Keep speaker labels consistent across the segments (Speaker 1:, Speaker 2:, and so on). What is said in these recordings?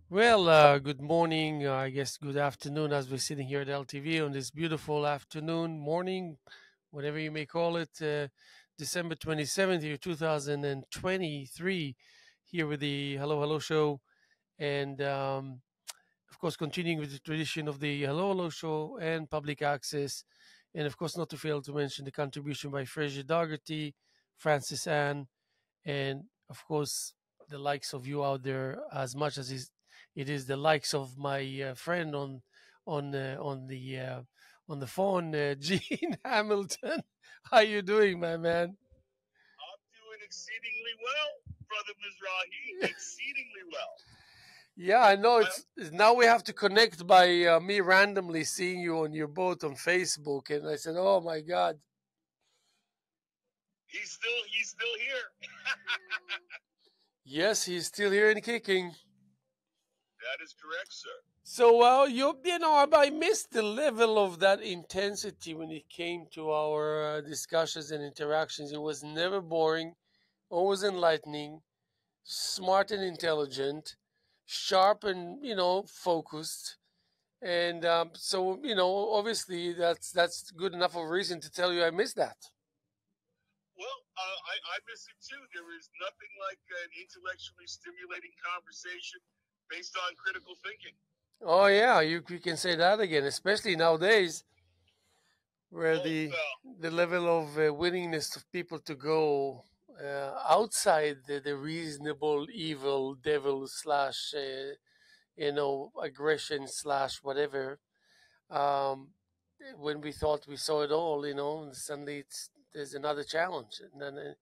Speaker 1: Well, good morning. I guess good afternoon as we're sitting here at LTV on this beautiful afternoon, morning, whatever you may call it, December 27th, year 2023, here with the Hello Hello Show. And of course, continuing with the tradition of the Hello Hello Show and public access. And of course, not to fail to mention the contribution by Fraser Dougherty, Francis Ann, and of course the likes of you out there as much as it is the likes of my friend on the phone, Gene Hamilton. How you doing, my man?
Speaker 2: I'm doing exceedingly well, brother Mizrahi. Exceedingly well.
Speaker 1: Yeah, I know.
Speaker 2: I,
Speaker 1: It's now we have to connect by me randomly seeing you on your boat on Facebook, and I said, "Oh my God,
Speaker 2: he's still here.
Speaker 1: yes, he's still here and kicking."
Speaker 2: That is correct, sir.
Speaker 1: So, well, you know, I missed the level of that intensity when it came to our discussions and interactions. It was never boring, always enlightening, smart and intelligent, sharp and focused. And so, obviously, that's good enough of a reason to tell you I missed that.
Speaker 2: Well, I miss it too. There is nothing like an intellectually stimulating conversation based on critical thinking.
Speaker 1: Oh yeah, you can say that again, especially nowadays where
Speaker 2: Oh,
Speaker 1: the level of willingness of people to go outside the reasonable evil devil slash aggression slash whatever. um, when we thought we saw it all, and suddenly there's another challenge, and then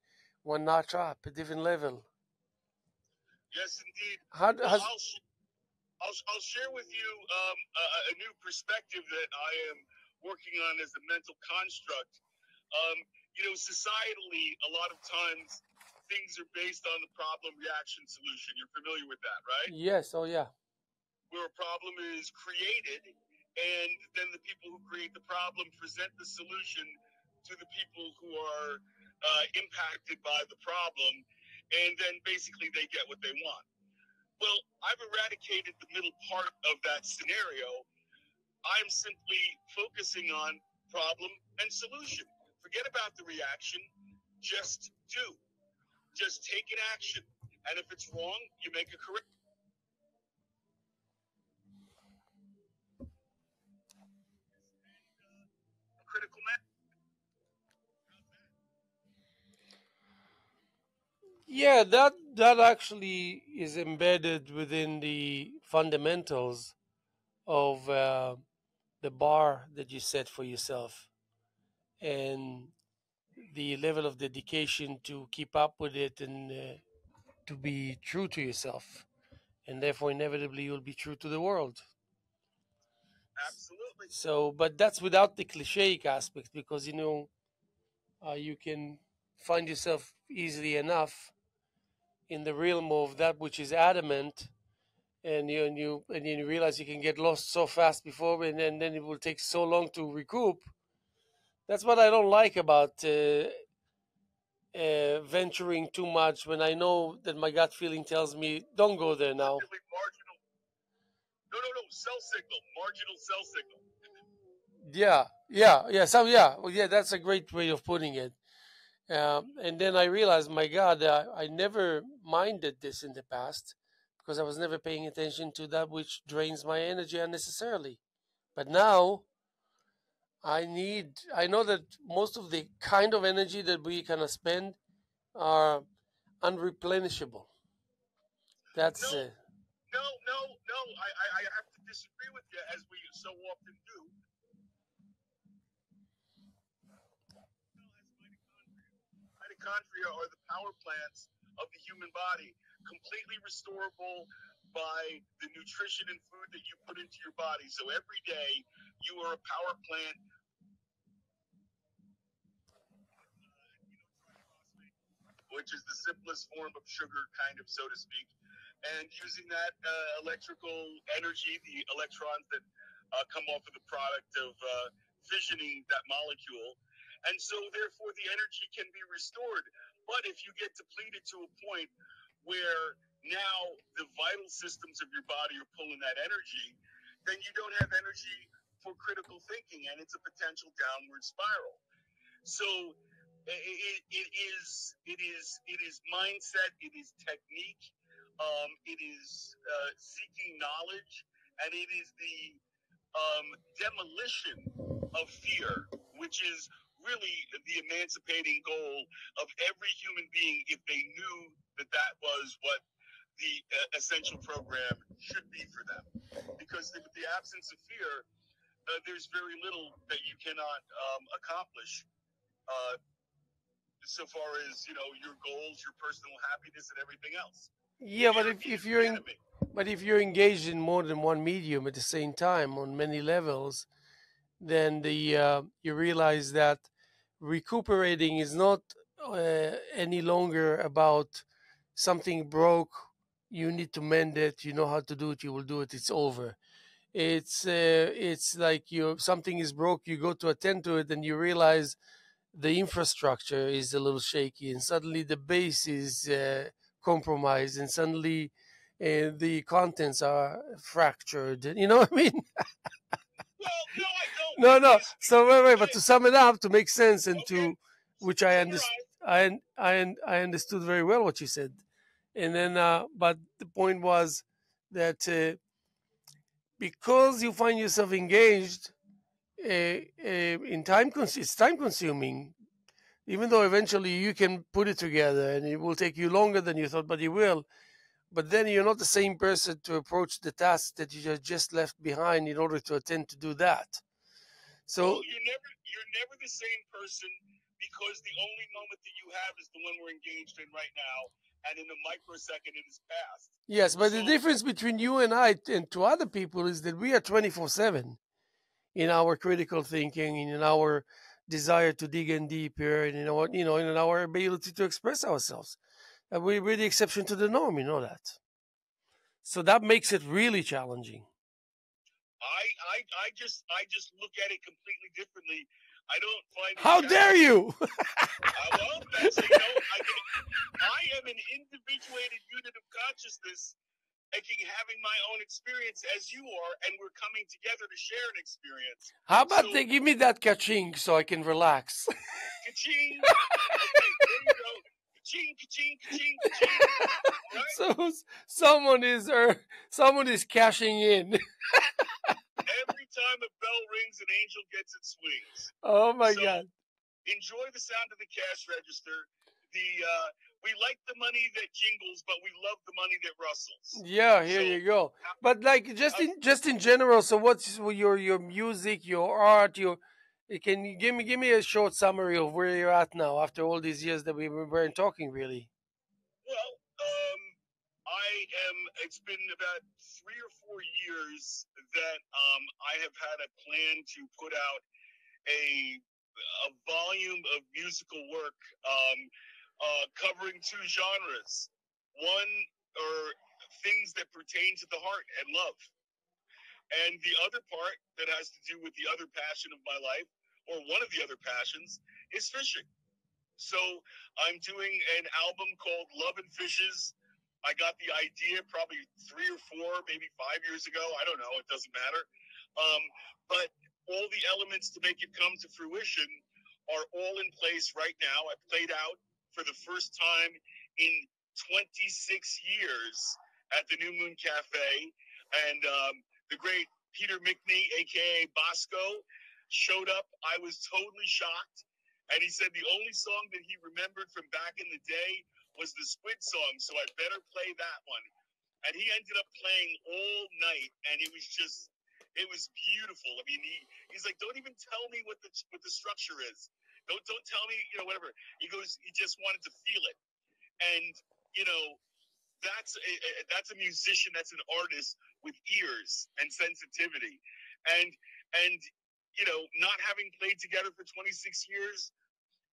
Speaker 1: one notch up, a different level.
Speaker 2: yes, indeed.
Speaker 1: How
Speaker 2: Well,
Speaker 1: has
Speaker 2: I'll share with you a new perspective that I am working on as a mental construct. Um, societally, a lot of times things are based on the problem reaction solution. You're familiar with that, right?
Speaker 1: yes, oh yeah,
Speaker 2: Where a problem is created, and then the people who create the problem present the solution to the people who are impacted by the problem, and then basically they get what they want. Well, I've eradicated the middle part of that scenario. I'm simply focusing on problem and solution. Forget about the reaction. Just do. Just take an action. And if it's wrong, you make a correct critical mass.
Speaker 1: yeah. That actually is embedded within the fundamentals of the bar that you set for yourself, and the level of dedication to keep up with it, and to be true to yourself, and therefore inevitably you'll be true to the world.
Speaker 2: Absolutely.
Speaker 1: So, but that's without the cliche aspect, because you can find yourself easily enough in the realm of that which is adamant, and you realize you can get lost so fast before, and then it will take so long to recoup. That's what I don't like about venturing too much when I know that my gut feeling tells me don't go there now.
Speaker 2: Relatively marginal. No, no, no. Cell signal. Marginal cell signal.
Speaker 1: Yeah, yeah, yeah. So yeah, well, yeah, that's a great way of putting it. And then I realized, my God, I never minded this in the past because I was never paying attention to that which drains my energy unnecessarily. But now I know that most of the kind of energy that we kind of spend are unreplenishable.
Speaker 2: No,
Speaker 1: That's
Speaker 2: no, no, no. I have to disagree with you, as we so often do. Mitochondria are the power plants of the human body, completely restorable by the nutrition and food that you put into your body. So every day, you are a power plant, which is the simplest form of sugar, kind of, so to speak. And using that electrical energy, the electrons that come off of the product of fissioning that molecule. And so, therefore, the energy can be restored. But if you get depleted to a point where now the vital systems of your body are pulling that energy, then you don't have energy for critical thinking, and it's a potential downward spiral. So it is mindset, it is technique, it is seeking knowledge, and it is the demolition of fear, which is really the emancipating goal of every human being if they knew that that was what the essential program should be for them. Because with the absence of fear, there's very little that you cannot accomplish uh, so far as your goals, your personal happiness, and everything else.
Speaker 1: Yeah, but
Speaker 2: Fear is the enemy.
Speaker 1: but if you're engaged in more than one medium at the same time on many levels, then you realize that recuperating is not any longer about something broke. You need to mend it. You know how to do it. You will do it. It's over. It's like you something is broke. You go to attend to it, and you realize the infrastructure is a little shaky, and suddenly the base is compromised, and suddenly the contents are fractured. You know what I mean?
Speaker 2: Well, no, I don't,
Speaker 1: No, no.
Speaker 2: because
Speaker 1: So wait. But to sum it up, to make sense, and
Speaker 2: okay,
Speaker 1: to which I understand,
Speaker 2: summarize.
Speaker 1: I understood very well what you said, and then but the point was that because you find yourself engaged in it's time consuming, even though eventually you can put it together and it will take you longer than you thought, but you will. But then you're not the same person to approach the task that you just left behind in order to attend to do that.
Speaker 2: Well,
Speaker 1: So
Speaker 2: you're never the same person, because the only moment that you have is the one we're engaged in right now, and in a microsecond it is past.
Speaker 1: yes, but
Speaker 2: So
Speaker 1: the difference between you and I and to other people is that we are 24/7 in our critical thinking and in our desire to dig in deeper and in our ability to express ourselves. And we're the exception to the norm, you know that. So that makes it really challenging.
Speaker 2: I just look at it completely differently. I don't find it
Speaker 1: How dare
Speaker 2: challenging.
Speaker 1: you?
Speaker 2: Well, that's I am an individuated unit of consciousness, having my own experience as you are, and we're coming together to share an experience.
Speaker 1: How
Speaker 2: So,
Speaker 1: about they give me that kaching so I can relax?
Speaker 2: ka-ching. Okay, there you go. Ka-ching, ka-ching, ka-ching, ka-ching. Right?
Speaker 1: So someone is cashing in.
Speaker 2: Every time a bell rings, an angel gets its wings.
Speaker 1: Oh my
Speaker 2: So
Speaker 1: God.
Speaker 2: enjoy the sound of the cash register. We like the money that jingles, but we love the money that rustles.
Speaker 1: Yeah, here
Speaker 2: So
Speaker 1: you go. But like just in general, so what's your music, your art, your can you give me a short summary of where you're at now after all these years that we weren't talking really?
Speaker 2: well, I am. It's been about 3 or 4 years that I have had a plan to put out a volume of musical work covering two genres. One or things that pertain to the heart and love, and the other part that has to do with the other passion of my life, or one of the other passions, is fishing. So I'm doing an album called Love and Fishes. I got the idea probably 3 or 4, maybe 5 years ago. I don't know. It doesn't matter. But all the elements to make it come to fruition are all in place right now. I played out for the first time in 26 years at the New Moon Cafe. And the great Peter Mickney, a.k.a. Bosco, showed up. I was totally shocked. And he said the only song that he remembered from back in the day was the Squid song, so I better play that one. And he ended up playing all night, and it was beautiful. I mean, he's like, don't even tell me what the structure is. Don't tell me, whatever. He goes, he just wanted to feel it. And, that's a musician, that's an artist with ears and sensitivity. And not having played together for 26 years,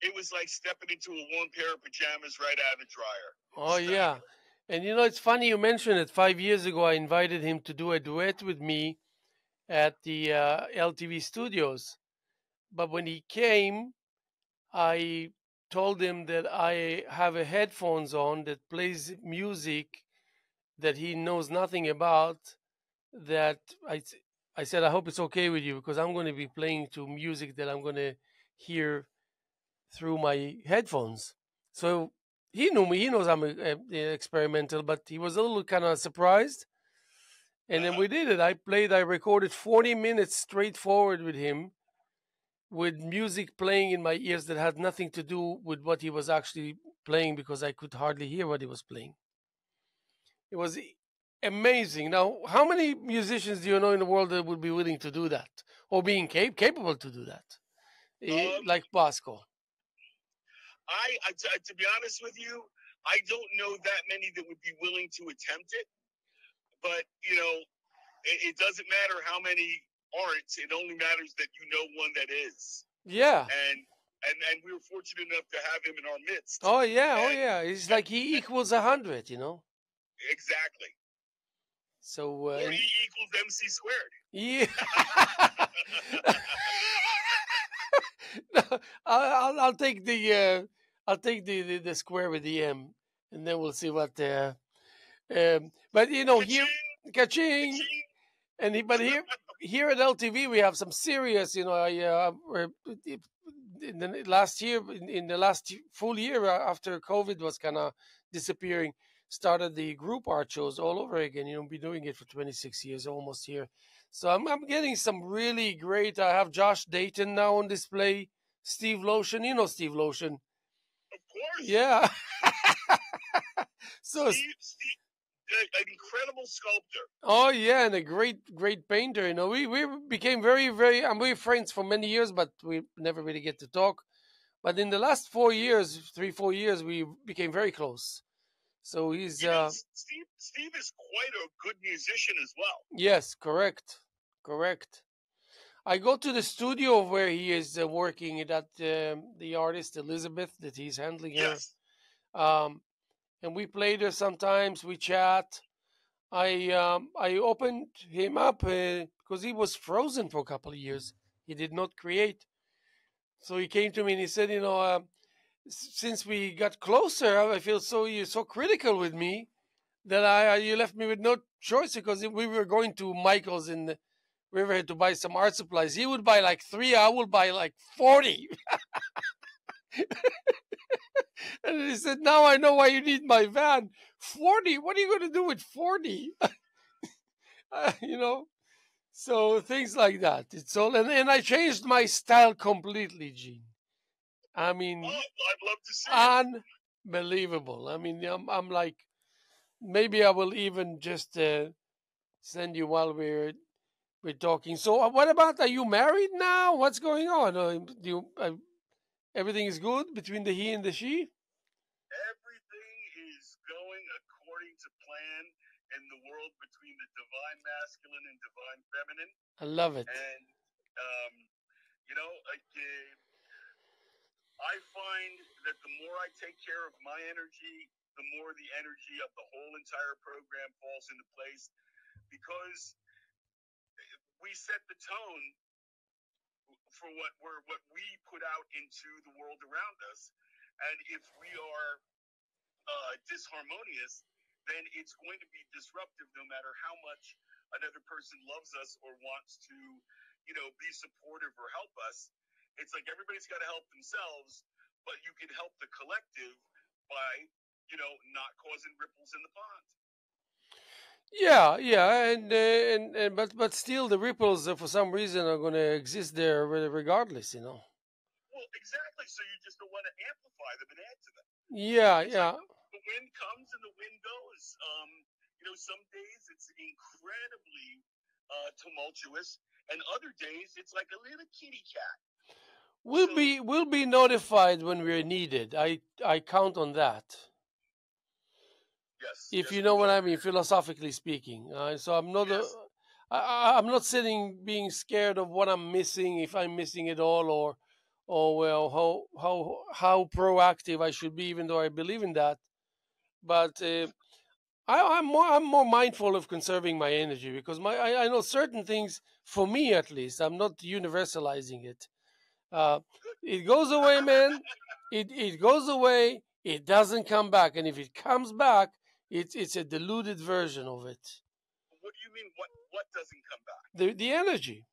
Speaker 2: it was like stepping into a warm pair of pajamas right out of the dryer. It
Speaker 1: Oh
Speaker 2: was
Speaker 1: yeah.
Speaker 2: fabulous.
Speaker 1: And it's funny you mentioned it. 5 years ago I invited him to do a duet with me at the LTV studios. But when he came, I told him that I have a headphones on that plays music that he knows nothing about. That I said, I hope it's okay with you because I'm going to be playing to music that I'm going to hear through my headphones. So he knew me. He knows I'm experimental, but he was a little kind of surprised. And then
Speaker 2: Uh-huh.
Speaker 1: we did it. I recorded 40 minutes straight forward with him, with music playing in my ears that had nothing to do with what he was actually playing because I could hardly hear what he was playing. It was amazing. Now, how many musicians do you know in the world that would be willing to do that or being capable to do that?
Speaker 2: Um,
Speaker 1: Like Bosco.
Speaker 2: to be honest with you, I don't know that many that would be willing to attempt it. But it doesn't matter how many aren't. It only matters that you know one that is.
Speaker 1: Yeah.
Speaker 2: And we were fortunate enough to have him in our midst.
Speaker 1: Oh yeah. It's like he equals 100.
Speaker 2: Exactly.
Speaker 1: So
Speaker 2: or E equals MC squared.
Speaker 1: yeah. No, I'll take the square with the M, and then we'll see what. But here, kaching,
Speaker 2: Ka-ching.
Speaker 1: but here at LTV we have some serious. In the last year, in the last full year after COVID was kind of disappearing, started the group art shows all over again. Been doing it for 26 years almost here. So I'm getting some really great. I have Josh Dayton now on display. Steve Lotion, Steve Lotion.
Speaker 2: Of course.
Speaker 1: Yeah. So
Speaker 2: Steve, an incredible sculptor.
Speaker 1: Oh yeah, and a great painter. We became very very. And we're friends for many years, but we never really get to talk. But in the last 4 years, 3 4 years, we became very close. So he's
Speaker 2: Steve is quite a good musician as well.
Speaker 1: Yes, correct. I go to the studio where he is working. That the artist Elizabeth that he's handling her.
Speaker 2: Yes.
Speaker 1: And we play there sometimes. We chat. I opened him up because he was frozen for a couple of years. He did not create. So he came to me and he said, since we got closer, I feel you're so critical with me that you left me with no choice because we were going to Michael's in the Riverhead to buy some art supplies. He would buy like 3, I would buy like 40. And he said, now I know why you need my van. 40? What are you going to do with 40? So things like that. It's all, and I changed my style completely, Gene. I mean,
Speaker 2: I'd love to see it.
Speaker 1: Unbelievable. I mean, I'm like, maybe I will even just send you while we're talking. So, what about? Are you married now? What's going on? Everything is good between the he and the she?
Speaker 2: Everything is going according to plan in the world between the divine masculine and divine feminine.
Speaker 1: I love it.
Speaker 2: And I find that the more I take care of my energy, the more the energy of the whole entire program falls into place, because we set the tone for what we put out into the world around us. And if we are disharmonious, then it's going to be disruptive no matter how much another person loves us or wants to, be supportive or help us. It's like everybody's got to help themselves, but you can help the collective by, not causing ripples in the pond.
Speaker 1: Yeah, and but still, the ripples for some reason are going to exist there regardless.
Speaker 2: Well, exactly. So you just don't want to amplify them and add to them.
Speaker 1: Yeah.
Speaker 2: Like the wind comes and the wind goes. Some days it's incredibly tumultuous, and other days it's like a little kitty cat.
Speaker 1: We'll be notified when we're needed. I count on that.
Speaker 2: Yes.
Speaker 1: If you know what I mean, philosophically speaking. So I'm not I'm not sitting being scared of what I'm missing, if I'm missing it all, or well how proactive I should be, even though I believe in that. But I'm more mindful of conserving my energy because I know certain things, for me at least. I'm not universalizing it. It goes away, man. It goes away. It doesn't come back, and if it comes back, It's a diluted version of it.
Speaker 2: What do you mean? What doesn't come back?
Speaker 1: The energy,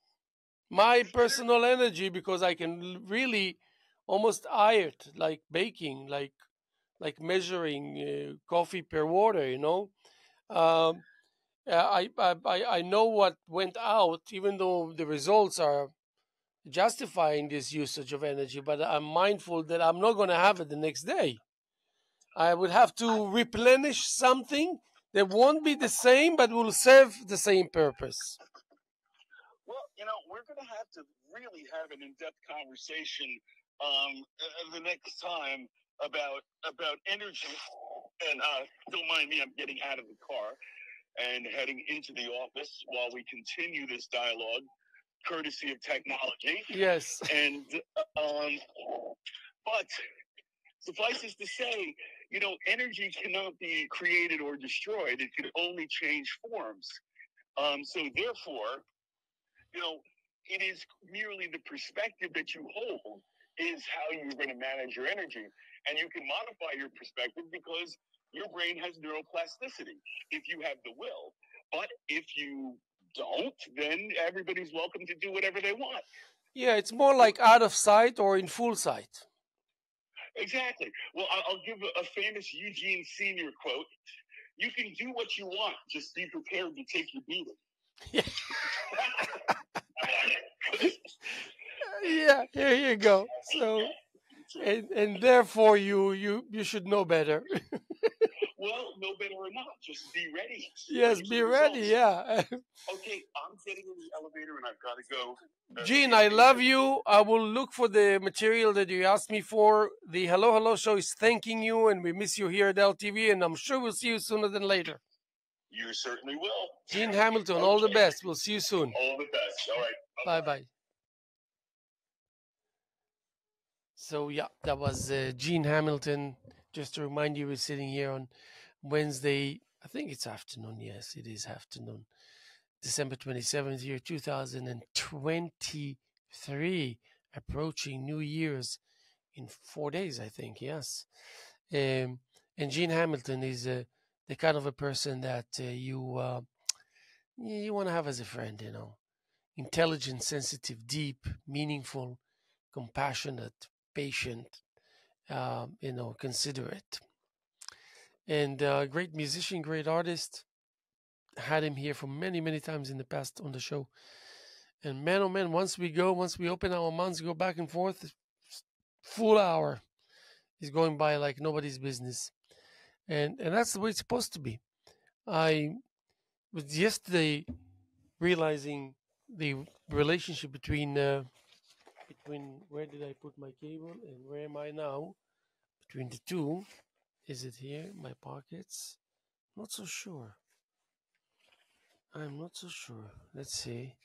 Speaker 1: my
Speaker 2: The
Speaker 1: personal energy, because I can really almost eye it like baking, like measuring coffee per water. Um, I know what went out, even though the results are justifying this usage of energy, but I'm mindful that I'm not going to have it the next day. I would have to replenish something that won't be the same, but will serve the same purpose.
Speaker 2: Well, we're going to have to really have an in-depth conversation the next time about energy. And don't mind me, I'm getting out of the car and heading into the office while we continue this dialogue, courtesy of technology.
Speaker 1: Yes.
Speaker 2: And but suffices to say, energy cannot be created or destroyed. It can only change forms. So therefore, it is merely the perspective that you hold is how you're going to manage your energy. And you can modify your perspective because your brain has neuroplasticity if you have the will. But if you don't, then everybody's welcome to do whatever they want.
Speaker 1: Yeah, it's more like out of sight or in full sight.
Speaker 2: Exactly. Well, I'll give a famous Eugene Sr. quote. You can do what you want, just be prepared to take your beating.
Speaker 1: Yeah, here you go. So, and therefore you should know better.
Speaker 2: Well, no better or not, just be ready.
Speaker 1: Yes, be ready. Yeah.
Speaker 2: Okay, I'm getting in the elevator and I've got to go.
Speaker 1: Gene, I love you. I will look for the material that you asked me for. The Hello Hello Show is thanking you, and we miss you here at LTV, and I'm sure we'll see you sooner than later.
Speaker 2: You certainly will.
Speaker 1: Gene Hamilton, all the best. We'll see you soon.
Speaker 2: All the best. All right.
Speaker 1: Bye-bye. So, yeah, that was Gene Hamilton. Just to remind you, we're sitting here on Wednesday. I think it's afternoon. Yes, it is afternoon. December 27th, year 2023, approaching New Year's in 4 days, I think. Yes. And Gene Hamilton is the kind of a person that you want to have as a friend, intelligent, sensitive, deep, meaningful, compassionate, patient, considerate, and great musician, great artist. Had him here for many, many times in the past on the show. And man, oh man, once we open our mouths, go back and forth, full hour is going by like nobody's business. And that's the way it's supposed to be. I was yesterday realizing the relationship between where did I put my cable and where am I now? Between the two, is it here? My pockets? Not so sure. I'm not so sure. Let's see.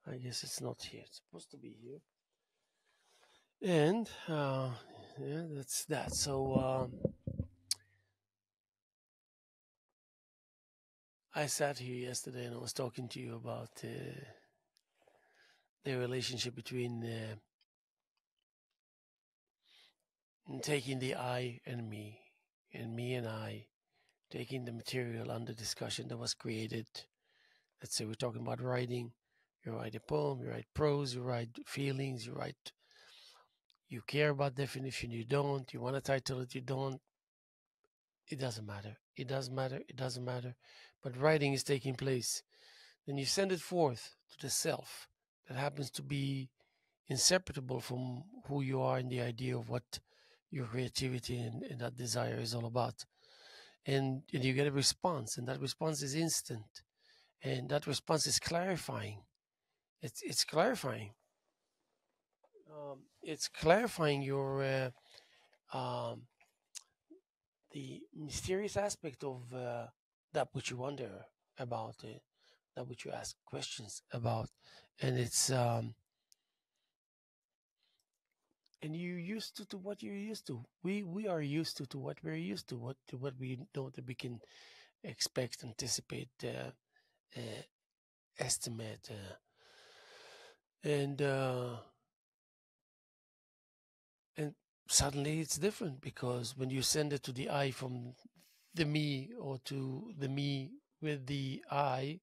Speaker 1: I guess it's not here. It's supposed to be here. And yeah, that's that. So I sat here yesterday and I was talking to you about the relationship between taking the I and me and I, taking the material under discussion that was created. Let's say we're talking about writing. You write a poem, you write prose, you write feelings, you care about definition, you don't, you want a title it, you don't. It doesn't matter. It doesn't matter. It doesn't matter. But writing is taking place. Then you send it forth to the self that happens to be inseparable from who you are and the idea of what your creativity and that desire is all about. And you get a response, and that response is instant. And that response is clarifying. It's clarifying. It's clarifying your the mysterious aspect of that which you wonder about, that which you ask questions about, and it's and you used to what you're used to. We are used to what we're used to, what we know that we can expect, anticipate, estimate, and and suddenly it's different because when you send it to the eye from the me, or to the me with the I,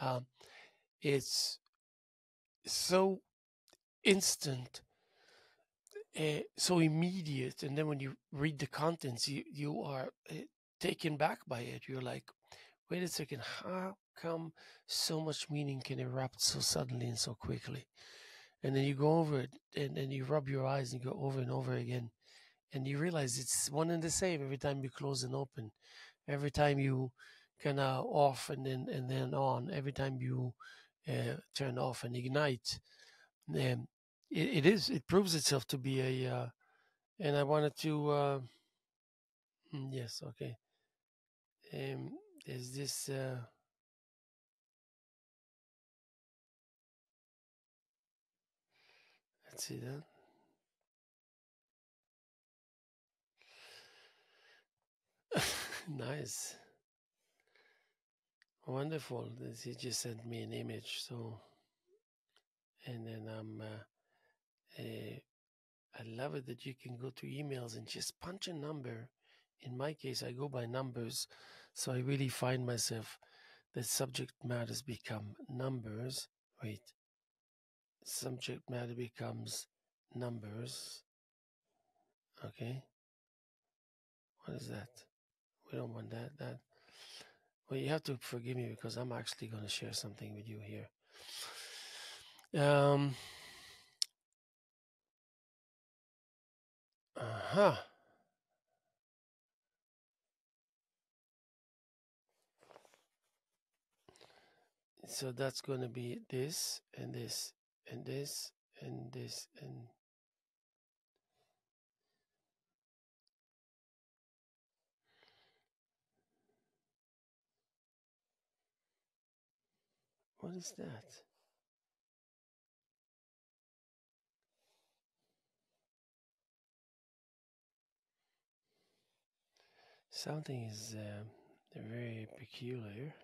Speaker 1: um, it's so instant, so immediate, and then when you read the contents, you are taken back by it. You're like, wait a second, how come so much meaning can erupt so suddenly and so quickly? And then you go over it, and then you rub your eyes and go over and over again, and you realize it's one and the same every time you close and open, every time you kind of off and then on, every time you turn off and ignite. um, it proves itself to be a and I wanted to yes, okay. um, is this let's see that. Nice. Wonderful. He just sent me an image, so, and then I love it that you can go to emails and just punch a number. In my case, I go by numbers, so I really find myself that subject matters become numbers. Wait, subject matter becomes numbers. Okay, what is that? We don't want that. Well, you have to forgive me because I'm actually going to share something with you here. Um. Uh-huh. So that's going to be this and this and this and this and what is that? Something is very peculiar.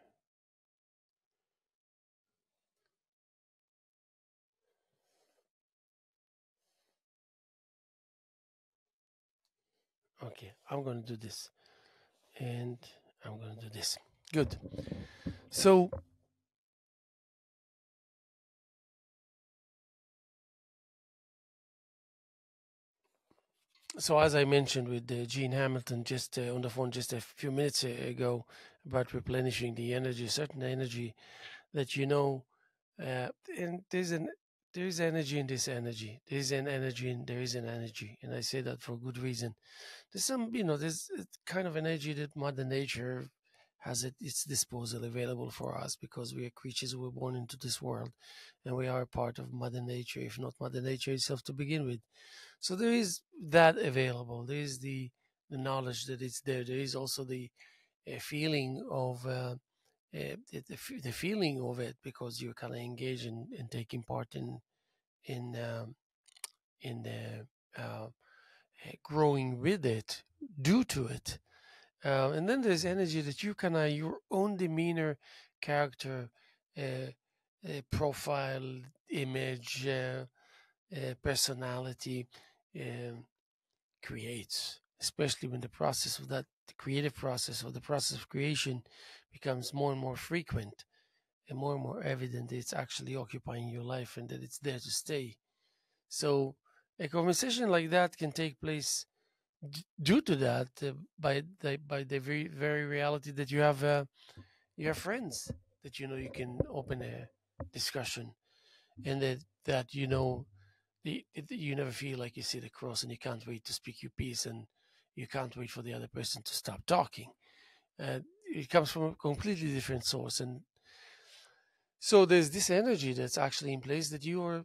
Speaker 1: Okay, I'm going to do this. And I'm going to do this. Good. So, so as I mentioned with Gene Hamilton just on the phone just a few minutes ago about replenishing the energy, certain energy that uh, and there's energy in this energy. There's an energy and there is an energy, and I say that for good reason. There's some, there's kind of energy that Mother Nature has at its disposal available for us because we are creatures who were born into this world, and we are a part of Mother Nature, if not Mother Nature itself to begin with. So there is that available. There is the knowledge that it's there. There is also the feeling of the feeling of it because you're kind of engaged in taking part in um, in the growing with it due to it. And then there's energy that you kind of your own demeanor, character, uh, profile, image, personality um, creates, especially when the process of that, the creative process or the process of creation becomes more and more frequent and more evident that it's actually occupying your life and that it's there to stay. So a conversation like that can take place due to that by the very reality that you have friends that you can open a discussion, and that you never feel like you sit across and you can't wait to speak your piece, and you can't wait for the other person to stop talking. It comes from a completely different source, and so there's this energy that's actually in place that you are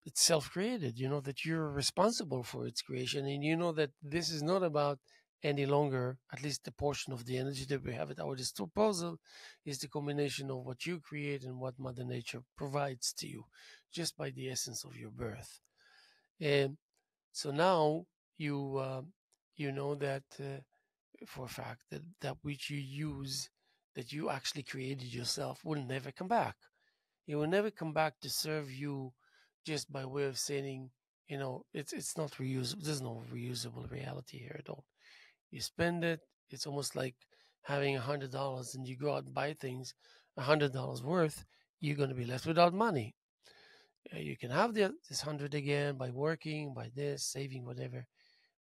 Speaker 1: it's self-created. You know that you're responsible for its creation, and you know that this is not about any longer. At least the portion of the energy that we have at our disposal is the combination of what you create and what Mother Nature provides to you, just by the essence of your birth. And so now you know that for a fact that that which you use, that you actually created yourself, will never come back. It will never come back to serve you just by way of saying, it's not reusable. There's no reusable reality here at all. You spend it, It's almost like having $100 and you go out and buy things $100 worth, you're going to be left without money. You can have this 100 again by working, by this, saving, whatever,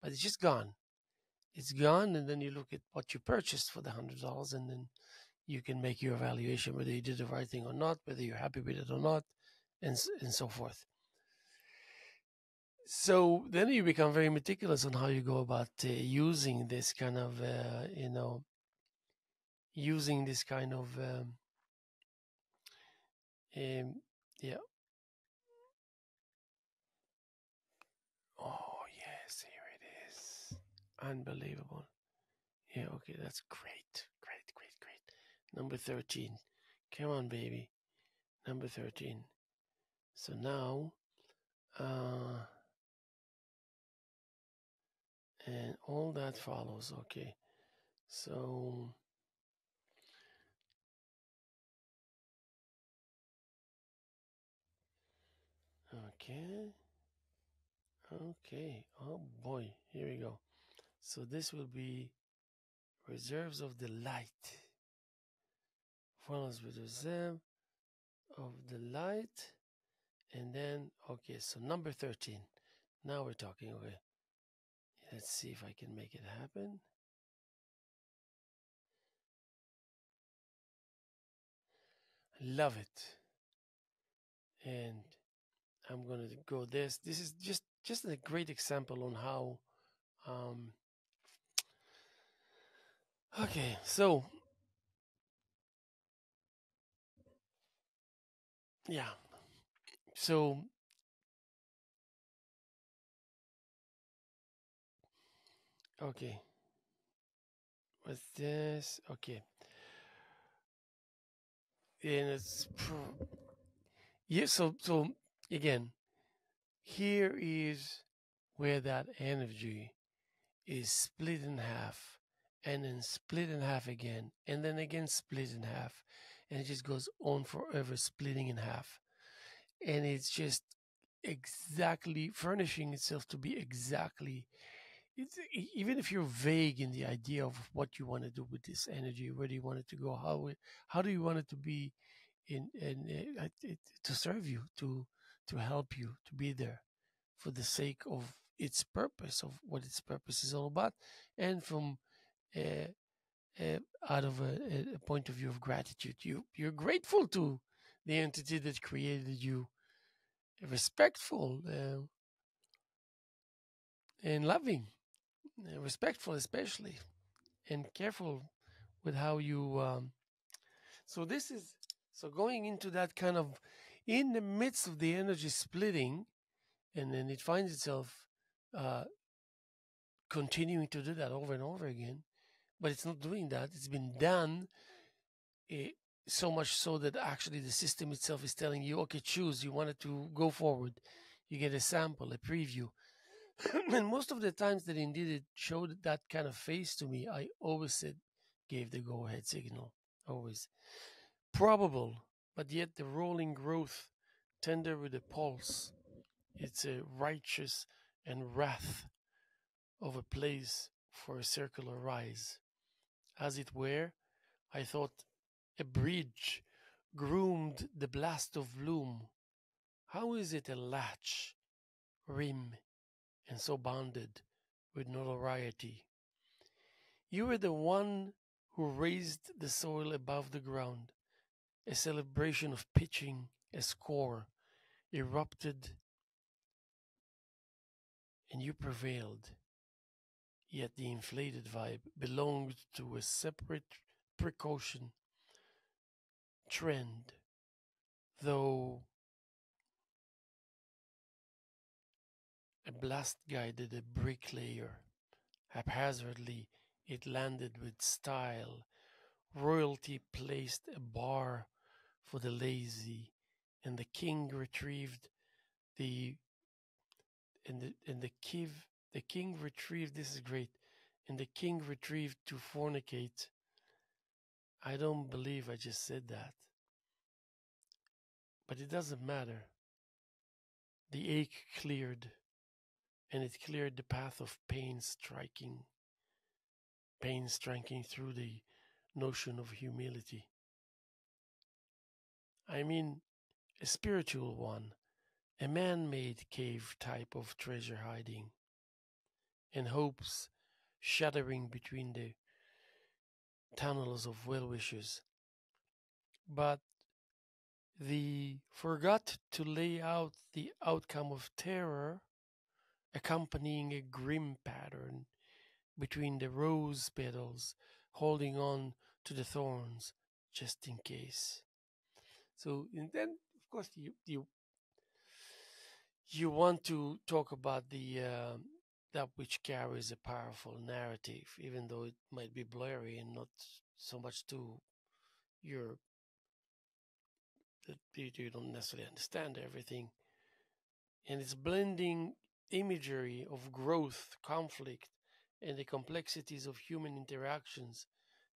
Speaker 1: but it's just gone. It's gone, and then you look at what you purchased for the $100, and then you can make your evaluation whether you did the right thing or not, whether you're happy with it or not, and so forth. So then you become very meticulous on how you go about using this kind of, using this kind of, yeah. Oh yes, here it is. Unbelievable. Yeah, okay, that's great. Great, great, great. Number 13. Come on, baby. Number 13. So now, and all that follows. Okay. So, okay. Okay. Oh boy. Here we go. So this will be reserves of the light. Follows with reserve of the light. And then, okay, so number 13. Now we're talking. Okay. Let's see if I can make it happen. Love it. And I'm going to go this. This is just a great example on how. Okay, so yeah, so okay, what's this? Okay, and it's yeah. So again, here is where that energy is split in half, and then split in half again, and then again split in half, and it just goes on forever, splitting in half, and it's just exactly furnishing itself to be exactly. Even if you're vague in the idea of what you want to do with this energy, where do you want it to go, how do you want it to be to serve you, to help you, to be there for the sake of its purpose, of what its purpose is all about, and from uh, out of a point of view of gratitude, you're grateful to the entity that created you, respectful and loving, respectful especially, and careful with how you. So this is so going into that kind of in the midst of the energy splitting, and then it finds itself uh, continuing to do that over and over again, but it's not doing that. It's been done eh, so much so that actually the system itself is telling you, okay, choose. You wanted to go forward. You get a sample, a preview. And most of the times that indeed it showed that kind of face to me, I always said, gave the go ahead signal. Always. Probable, but yet the rolling growth, tender with a pulse. It's a righteous and wrath of a place for a circular rise. As it were, I thought, a bridge groomed the blast of loom. How is it a latch, rim, and so bounded with notoriety? You were the one who raised the soil above the ground, a celebration of pitching a score, erupted, and you prevailed. Yet the inflated vibe belonged to a separate precaution trend, though a blast guided a bricklayer. Haphazardly, it landed with style. Royalty placed a bar for the lazy, and the king retrieved the and the king retrieved, this is great, and the king retrieved to fornicate. I don't believe I just said that, but it doesn't matter. The ache cleared, and it cleared the path of pain striking. pain striking through the notion of humility. I mean, a spiritual one, a man made cave type of treasure hiding, and hopes shattering between the tunnels of well wishes. But the forgot to lay out the outcome of terror, accompanying a grim pattern between the rose petals, holding on to the thorns just in case. So, and then, of course, you want to talk about the that which carries a powerful narrative, even though it might be blurry and not so much to your that you don't necessarily understand everything. And it's blending imagery of growth, conflict, and the complexities of human interactions.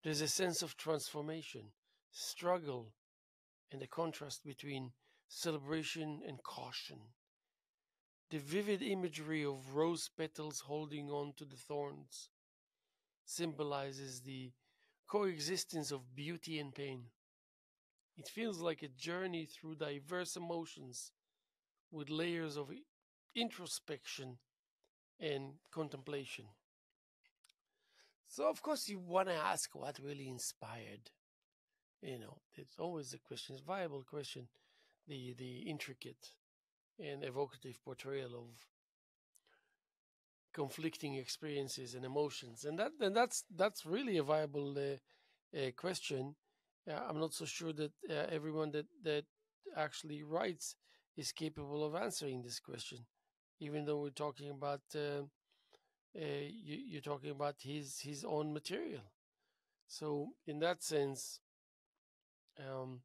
Speaker 1: There's a sense of transformation, struggle, and the contrast between celebration and caution. The vivid imagery of rose petals holding on to the thorns symbolizes the coexistence of beauty and pain. It feels like a journey through diverse emotions with layers of introspection and contemplation. So, of course, you want to ask what really inspired. It's always a question, it's a viable question, the intricate and evocative portrayal of conflicting experiences and emotions, and that's really a viable question. I'm not so sure that everyone that actually writes is capable of answering this question, even though we're talking about you're talking about his own material. So in that sense, um,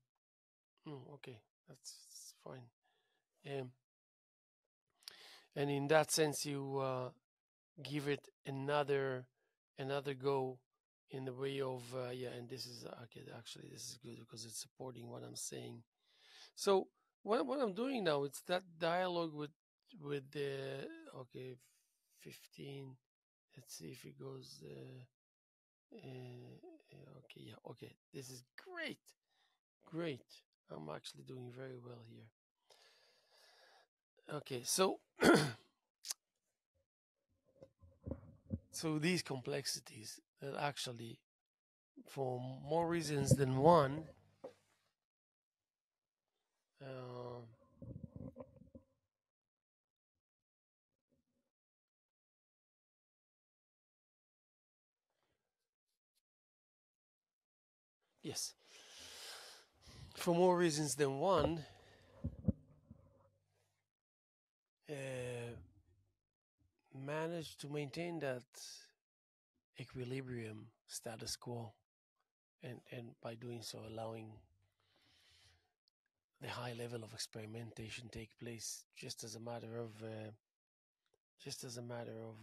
Speaker 1: okay, that's fine. Um, and in that sense, you give it another go in the way of yeah. And this is okay. Actually, this is good because it's supporting what I'm saying. So what I'm doing now, it's that dialogue with the okay 15. Let's see if it goes. Okay, yeah, okay. This is great, great. I'm actually doing very well here. Okay, so so these complexities that actually, for more reasons than one, uh, yes, for more reasons than one, uh, managed to maintain that equilibrium status quo, and by doing so, allowing the high level of experimentation take place just as a matter of just as a matter of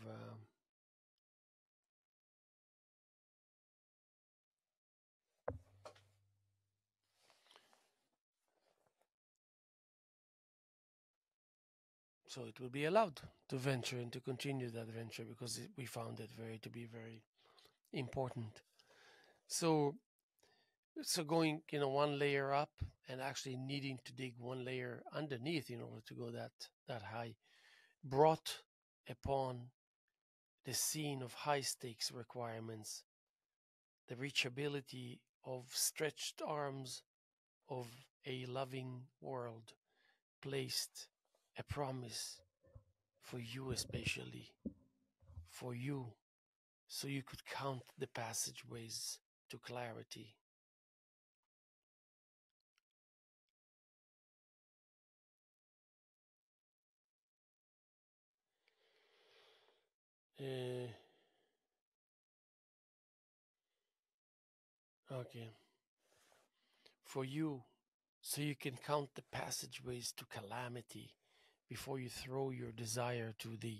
Speaker 1: so it will be allowed to venture and to continue that venture because we found it to be very important. So going one layer up and actually needing to dig one layer underneath in order to go that high brought upon the scene of high stakes requirements the reachability of stretched arms of a loving world, placed a promise for you, especially for you, so you could count the passageways to clarity. Uh, okay. For you, so you can count the passageways to calamity before you throw your desire to the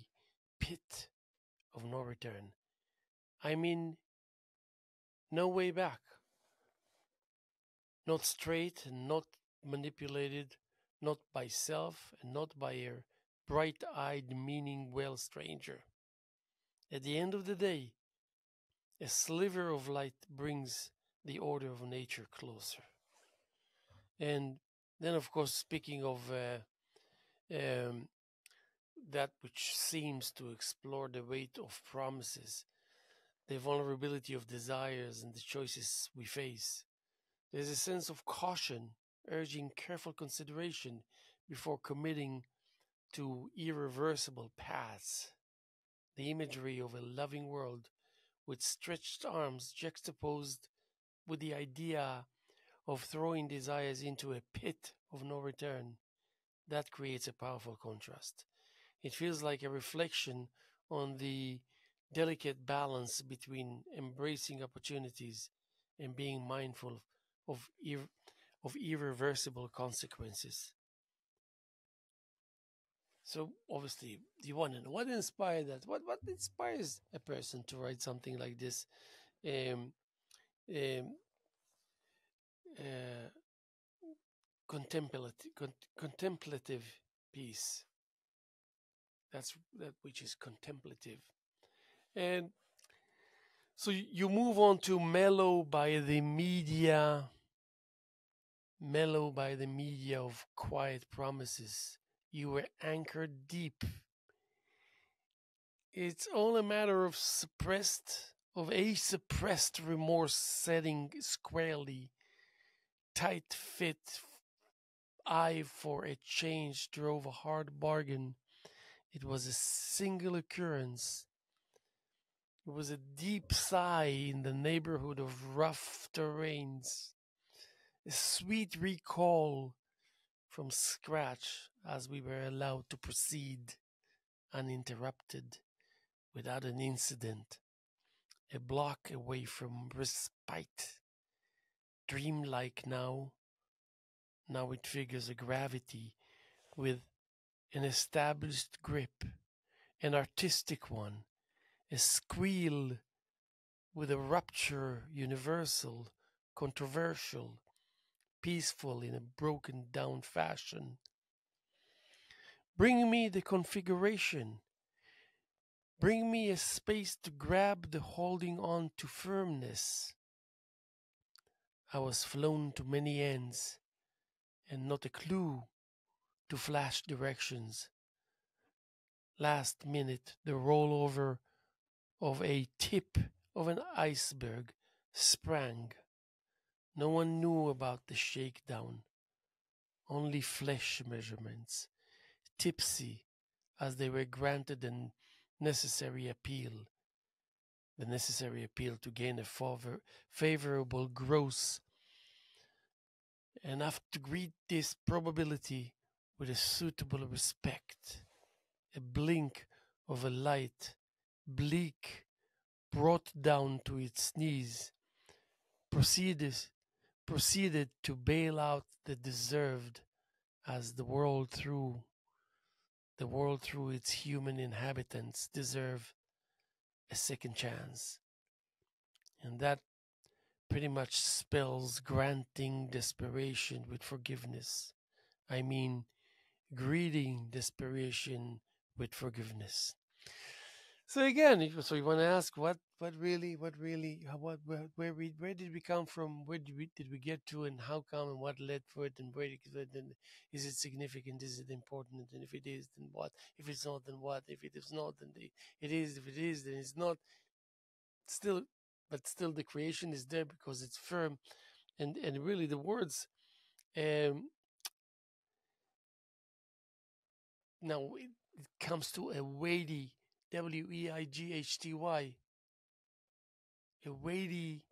Speaker 1: pit of no return. I mean, no way back. Not straight and not manipulated, not by self and not by a bright eyed, meaning well stranger. At the end of the day, A sliver of light brings the order of nature closer. And then, of course, speaking of um, that which seems to explore the weight of promises, the vulnerability of desires, and the choices we face, there's a sense of caution urging careful consideration before committing to irreversible paths. The imagery of a loving world with stretched arms juxtaposed with the idea of throwing desires into a pit of no return, that creates a powerful contrast. It feels like a reflection on the delicate balance between embracing opportunities and being mindful of, of irreversible consequences. So obviously, you want to know what inspired that. What inspires a person to write something like this? Um, um, uh, contemplative piece. That's that which is contemplative. And so you move on to mellow by the media of quiet promises. You were anchored deep. It's all a matter of a suppressed remorse setting squarely. Tight fit eye for a change drove a hard bargain. It was a single occurrence. It was a deep sigh in the neighborhood of rough terrains, a sweet recall from scratch as we were allowed to proceed uninterrupted without an incident, a block away from respite. Dreamlike now, now it figures a gravity with an established grip, an artistic one, a squeal with a rupture universal, controversial, peaceful in a broken down fashion. Bring me the configuration. Bring me a space to grab the holding on to firmness. I was flown to many ends, and not a clue to flash directions. Last minute, the rollover of a tip of an iceberg sprang. No one knew about the shakedown, only flesh measurements, tipsy as they were granted the necessary appeal to gain a favorable gross, enough to greet this probability with a suitable respect. A blink of a light, bleak, brought down to its knees, proceeded, proceeded to bail out the deserved as the world through its human inhabitants deserve a second chance. And that pretty much spells granting desperation with forgiveness. I mean, greeting desperation with forgiveness. So again, so you want to ask what really, where did we come from? Where did we get to, and how come, and what led for it, and where did it, and is it significant? Is it important? And if it is, then what? If it's not, then what? If it is not, then it is. If it is, then it's not. Still, but still, the creation is there because it's firm, and really the words. Um, Now it comes to a weighty, weighty, a weighty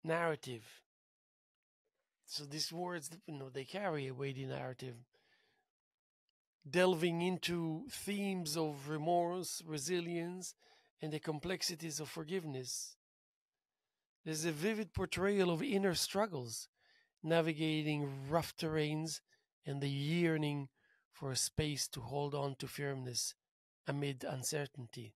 Speaker 1: narrative. So these words, they carry a weighty narrative, delving into themes of remorse, resilience, and the complexities of forgiveness. There's a vivid portrayal of inner struggles, navigating rough terrains, and the yearning for a space to hold on to firmness amid uncertainty.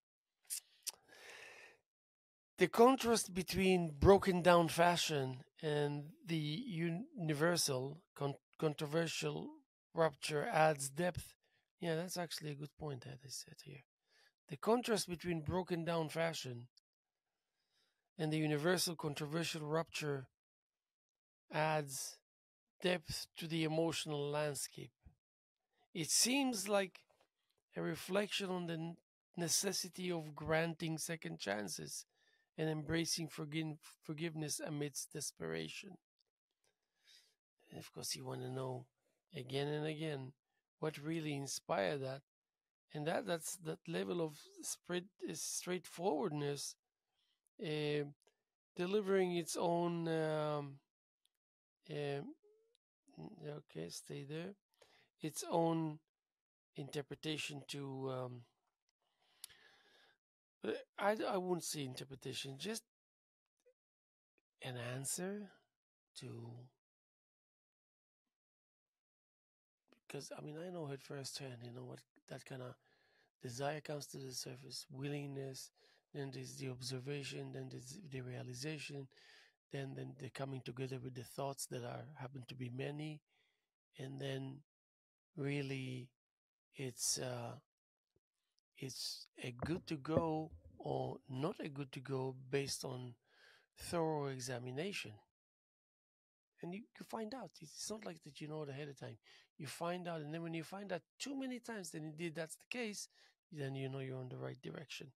Speaker 1: The contrast between broken down fashion and the universal, controversial rupture adds depth. Yeah, that's actually a good point that I said here. The contrast between broken down fashion and the universal controversial rupture adds depth to the emotional landscape. It seems like a reflection on the necessity of granting second chances and embracing forgiveness amidst desperation. And of course, you want to know again and again what really inspired that, and that's that level of straightforwardness, uh, delivering its own. Um, okay, stay there. Its own interpretation to. I wouldn't say interpretation, just an answer to, because I mean I know at first hand, what that kind of desire comes to the surface, willingness, then there's the observation, then there's the realization, then the coming together with the thoughts that are happen to be many, and then really it's uh it's a good to go or not a good to go based on thorough examination. And you find out. It's not like that you know it ahead of time. You find out, and then when you find out too many times that indeed that's the case, then you know you're on the right direction.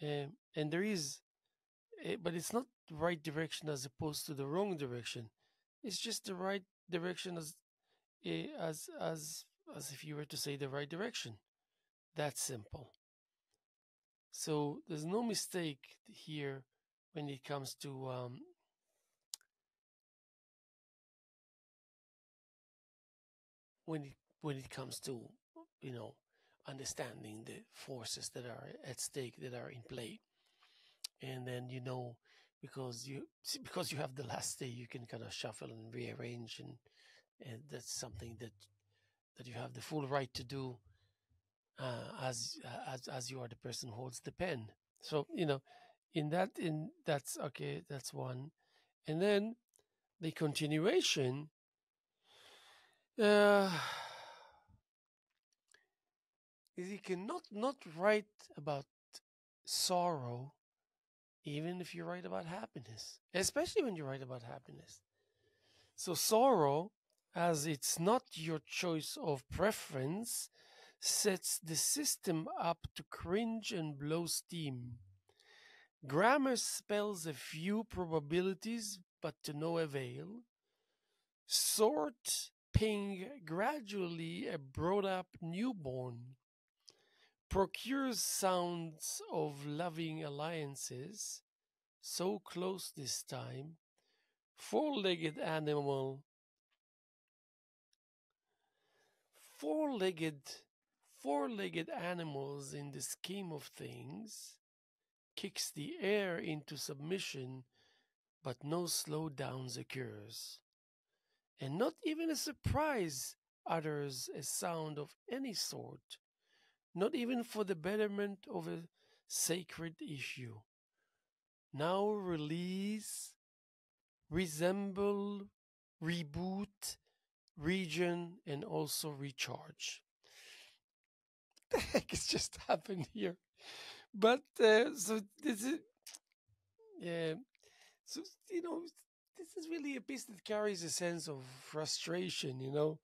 Speaker 1: And there is, but it's not the right direction as opposed to the wrong direction. It's just the right direction as if you were to say the right direction. That's simple. So there's no mistake here when it comes to when it comes to you know understanding the forces that are at stake, that are in play. And then because you have the last day, you can kind of shuffle and rearrange, and that's something that you have the full right to do, as you are the person who holds the pen. So in that's okay, that's one. And then the continuation, uh is you cannot not write about sorrow even if you write about happiness, especially when you write about happiness. So sorrow, as it's not your choice of preference, sets the system up to cringe and blow steam. Grammar spells a few probabilities, but to no avail. Sort ping gradually a brought up newborn. Procures sounds of loving alliances, so close this time. Four-legged animal, four-legged, four-legged animals in the scheme of things, kicks the air into submission, but no slowdowns occurs. And not even a surprise utters a sound of any sort, not even for the betterment of a sacred issue. Now release, resemble, reboot, region, and also recharge. The heck is just happened here? But so this is, yeah. So this is really a piece that carries a sense of frustration,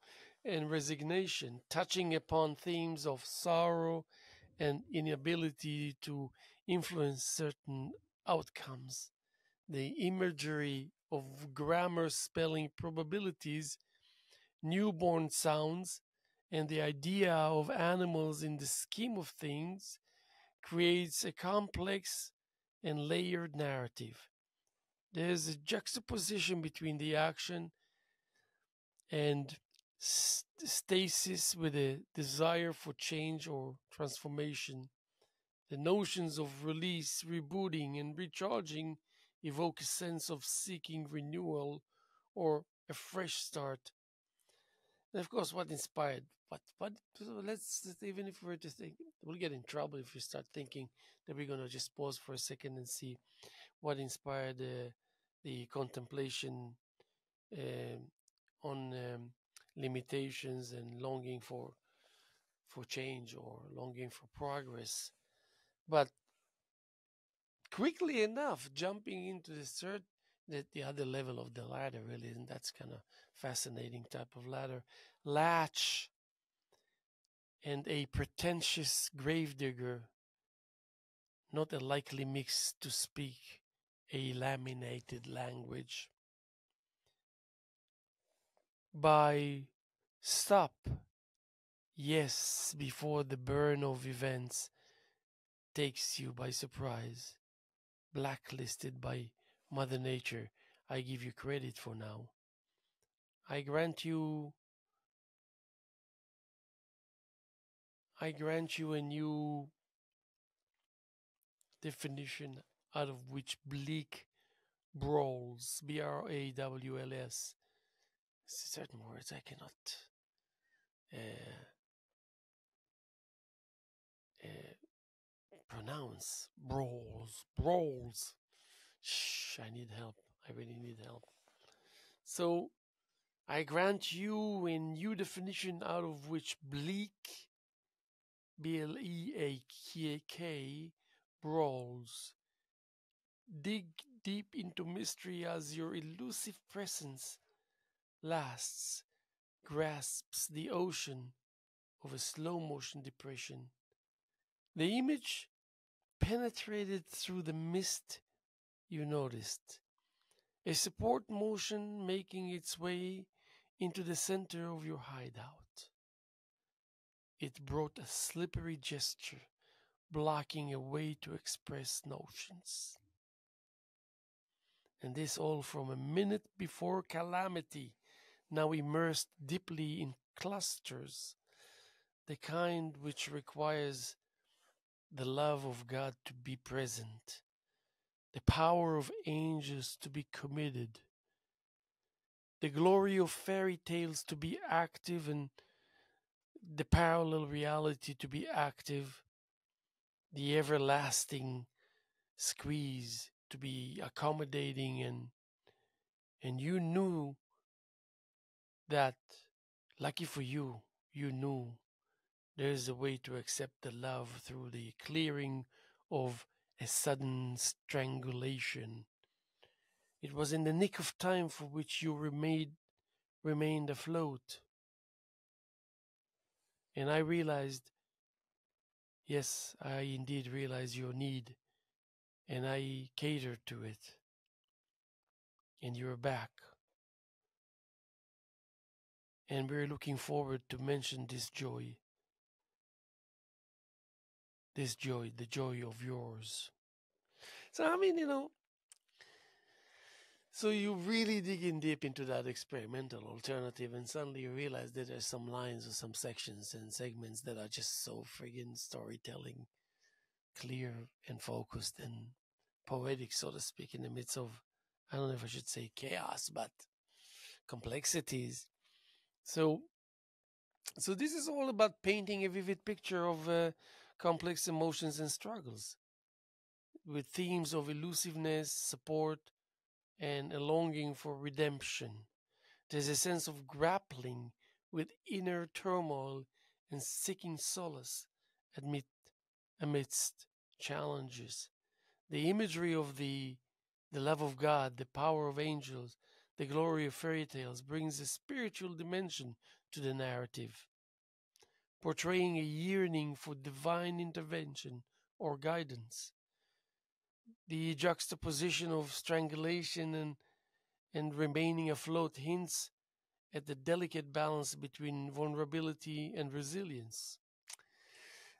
Speaker 1: and resignation, touching upon themes of sorrow and inability to influence certain outcomes. The imagery of grammar spelling probabilities, newborn sounds, and the idea of animals in the scheme of things creates a complex and layered narrative. There's a juxtaposition between the action and stasis with a desire for change or transformation. The notions of release, rebooting, and recharging evoke a sense of seeking renewal or a fresh start. And of course, what inspired? So even if we were to think, we'll get in trouble if we start thinking that we're going to just pause for a second and see what inspired the contemplation um, on limitations and longing for change or longing for progress. But quickly enough jumping into the other level of the ladder, really, and that's kind of fascinating type of ladder. Latch and a pretentious gravedigger, not a likely mix to speak a laminated language. By stop, yes, before the burn of events takes you by surprise, blacklisted by Mother Nature, I give you credit for now. I grant you a new definition out of which bleak brawls, BRAWLS. Certain words I cannot uh, pronounce. Brawls. Shh, I need help. I really need help. So, I grant you a new definition out of which bleak, BLEAK, brawls. Dig deep into mystery as your elusive presence lasts, grasps the ocean of a slow motion depression. The image penetrated through the mist you noticed, a support motion making its way into the center of your hideout. It brought a slippery gesture, blocking a way to express notions. And this all from a minute before calamity, now immersed deeply in clusters, the kind which requires the love of God to be present, the power of angels to be committed, the glory of fairy tales to be active, and the parallel reality to be active, the everlasting squeeze to be accommodating, and you knew that, lucky for you, you knew there's a way to accept the love through the clearing of a sudden strangulation. It was in the nick of time for which you remained afloat. And I realized, yes, I indeed realized your need, and I catered to it. And you're back. And we're looking forward to mention this joy, the joy of yours. So, I mean, so you really dig in deep into that experimental alternative, and suddenly you realize that there's some lines or some sections and segments that are just so friggin' storytelling, clear and focused and poetic, so to speak, in the midst of, I don't know if I should say chaos, but complexities. So, so this is all about painting a vivid picture of complex emotions and struggles, with themes of elusiveness, support, and a longing for redemption. There's a sense of grappling with inner turmoil and seeking solace amidst challenges. The imagery of the love of God, the power of angels, the glory of fairy tales brings a spiritual dimension to the narrative, portraying a yearning for divine intervention or guidance. The juxtaposition of strangulation and remaining afloat hints at the delicate balance between vulnerability and resilience.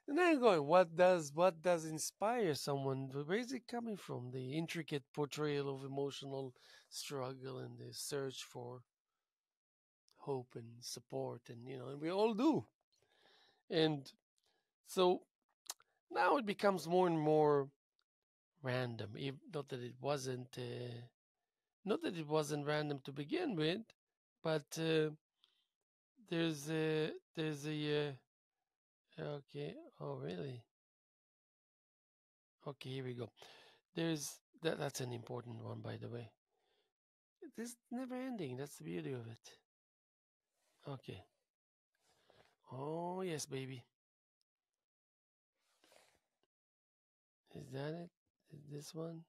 Speaker 1: And then going, what does inspire someone? Where is it coming from? The intricate portrayal of emotional struggle and the search for hope and support, and we all do. And so now it becomes more and more random. Not that it wasn't random to begin with, but there's a okay. Oh, really? Okay, here we go. That's an important one, by the way. This never ending. That's the beauty of it. Okay. Oh, yes, baby. Is that it? This one?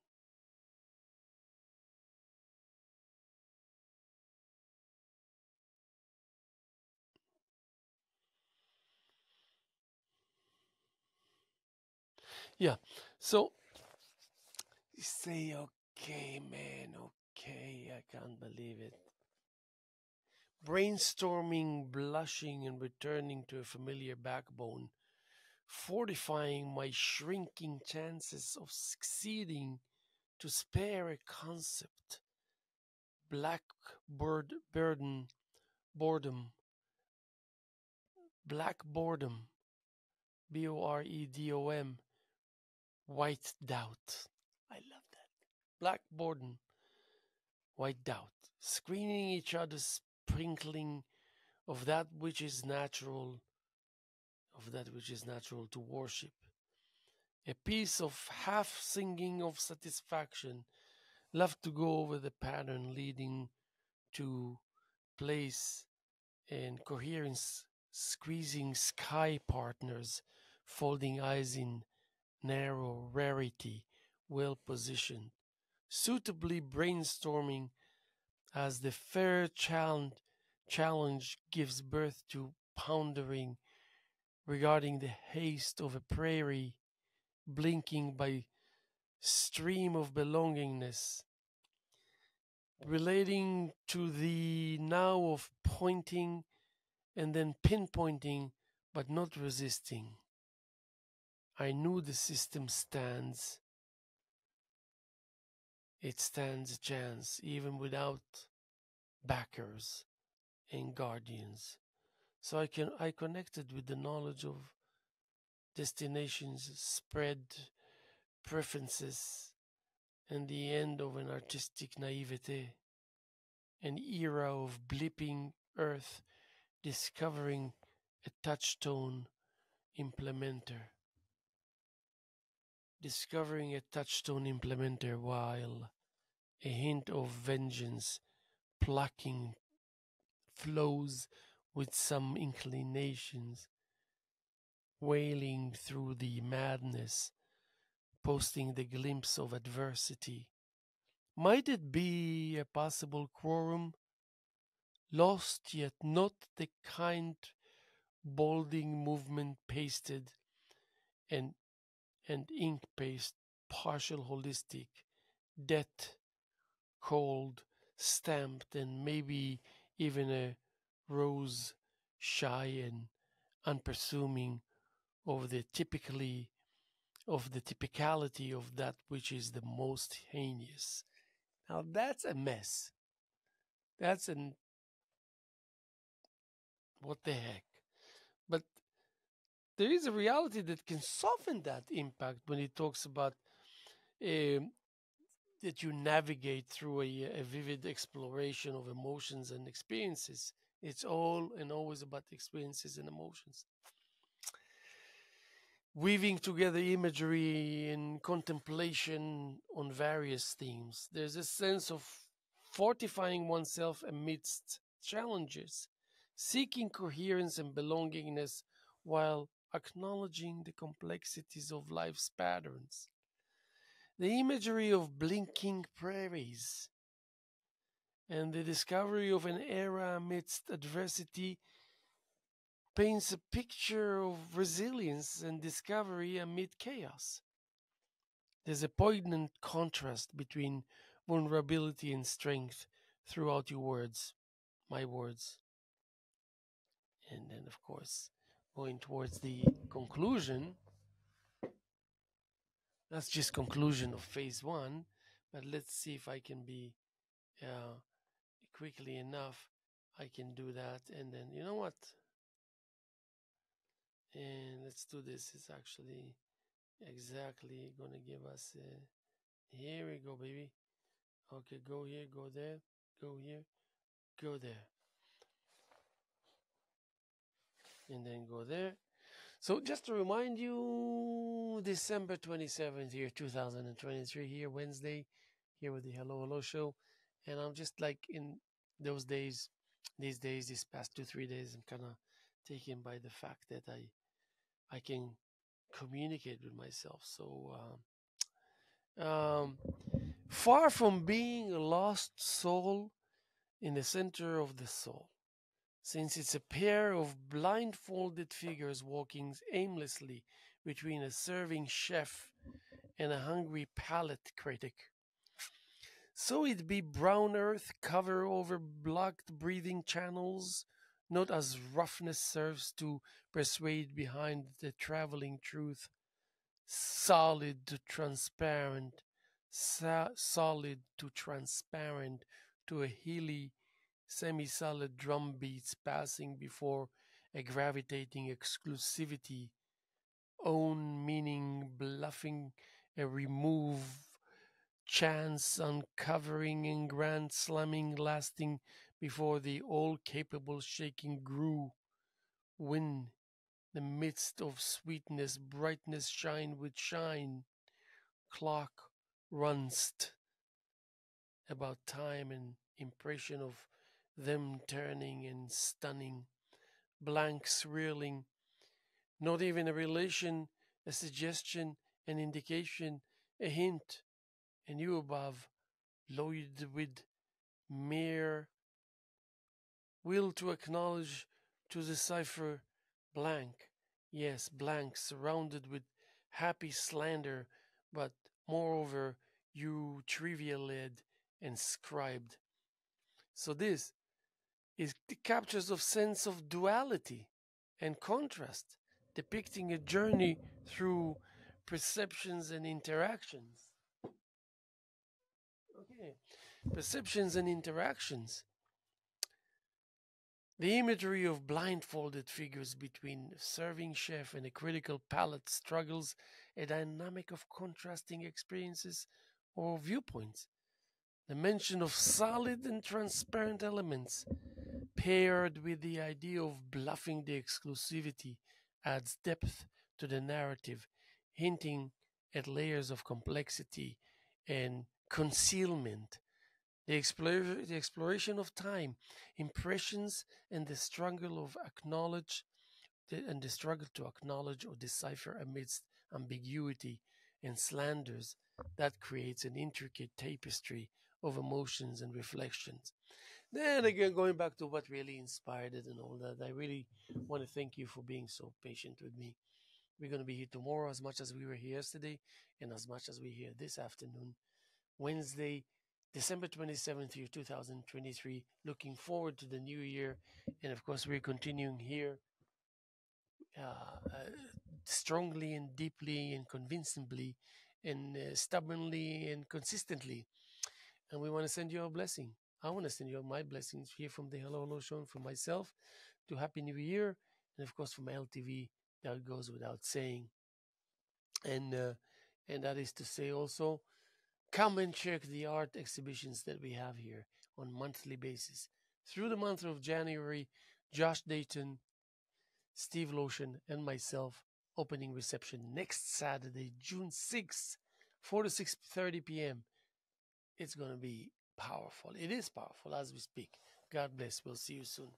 Speaker 1: Yeah. So you say, okay, man, okay, I can't believe it. Brainstorming, blushing, and returning to a familiar backbone, fortifying my shrinking chances of succeeding to spare a concept. Blackbird burden, boredom, black boredom, boredom, white doubt. I love that. Black boredom, white doubt, screening each other, sprinkling of that which is natural, to worship. A piece of half singing of satisfaction, love to go over the pattern leading to place and coherence, squeezing sky partners, folding eyes in narrow rarity, well positioned, suitably brainstorming as the fair challenge gives birth to pondering regarding the haste of a prairie, blinking by stream of belongingness, relating to the now of pointing and then pinpointing, but not resisting. I knew the system stands a chance, even without backers and guardians. So I connected with the knowledge of destinations, spread preferences, and the end of an artistic naivete, an era of blipping earth, discovering a touchstone implementer. Discovering a touchstone implementer while a hint of vengeance plucking flows with some inclinations, wailing through the madness, posting the glimpse of adversity. Might it be a possible quorum? Lost yet not the kind bolding movement pasted and ink paste, partial holistic, death cold, stamped, and maybe even a rose shy and unpresuming of the typicality of that which is the most heinous. Now that's a mess. That's an what the heck. But there is a reality that can soften that impact when it talks about um, that you navigate through a vivid exploration of emotions and experiences. It's all and always about experiences and emotions. Weaving together imagery and contemplation on various themes, there's a sense of fortifying oneself amidst challenges, seeking coherence and belongingness while acknowledging the complexities of life's patterns. The imagery of blinking prairies and the discovery of an era amidst adversity paints a picture of resilience and discovery amid chaos. There's a poignant contrast between vulnerability and strength throughout your words, my words. And then, of course, going towards the conclusion, that's just conclusion of phase one, but let's see if I can be uh, quickly enough. I can do that. And then, you know what? And let's do this. It's actually exactly going to give us here we go, baby. Okay, go here, go there, go here, go there, and then go there. So just to remind you, December 27th here, 2023 here, Wednesday, here with the Hello Hello show. And I'm just like in those days, these past 2, 3 days, I'm kind of taken by the fact that I can communicate with myself. So Um, Far from being a lost soul in the center of the soul, since it's a pair of blindfolded figures walking aimlessly between a serving chef and a hungry palate critic. So it be brown earth cover over blocked breathing channels, not as roughness serves to persuade behind the traveling truth, solid to transparent, solid to transparent to a hilly, semi-solid drum beats passing before a gravitating exclusivity, own meaning bluffing a remove, chance uncovering and grand slamming lasting before the all capable shaking grew, win the midst of sweetness, brightness shine with shine, clock runs about time and impression of them turning and stunning, blanks reeling, not even a relation, a suggestion, an indication, a hint, and you above, loaded with mere will to acknowledge, to decipher, blank, yes, blank, surrounded with happy slander, but moreover, you trivial led and scribed. So this is the captures of sense of duality and contrast, depicting a journey through perceptions and interactions. Okay, perceptions and interactions. The imagery of blindfolded figures between a serving chef and a critical palate struggles a dynamic of contrasting experiences or viewpoints. The mention of solid and transparent elements, paired with the idea of bluffing the exclusivity, adds depth to the narrative, hinting at layers of complexity and concealment. The exploration of time, impressions, and the struggle of acknowledge and the struggle to acknowledge or decipher amidst ambiguity and slanders that creates an intricate tapestry of emotions and reflections. Then again, going back to what really inspired it and all that, I really want to thank you for being so patient with me. We're going to be here tomorrow as much as we were here yesterday and as much as we're here this afternoon. Wednesday, December 27th, year 2023. Looking forward to the new year. And of course, we're continuing here strongly and deeply and convincingly and stubbornly and consistently. And we want to send you a blessing. I want to send you my blessings here from the Hello Hello Show and from myself to Happy New Year. And of course, from LTV, that goes without saying. And, uh, and that is to say also, come and check the art exhibitions that we have here on monthly basis. Through the month of January, Josh Dayton, Steve Lotion, and myself opening reception next Saturday, June 6th, 4 to 6:30 p.m. It's going to be powerful. It is powerful as we speak. God bless. We'll see you soon.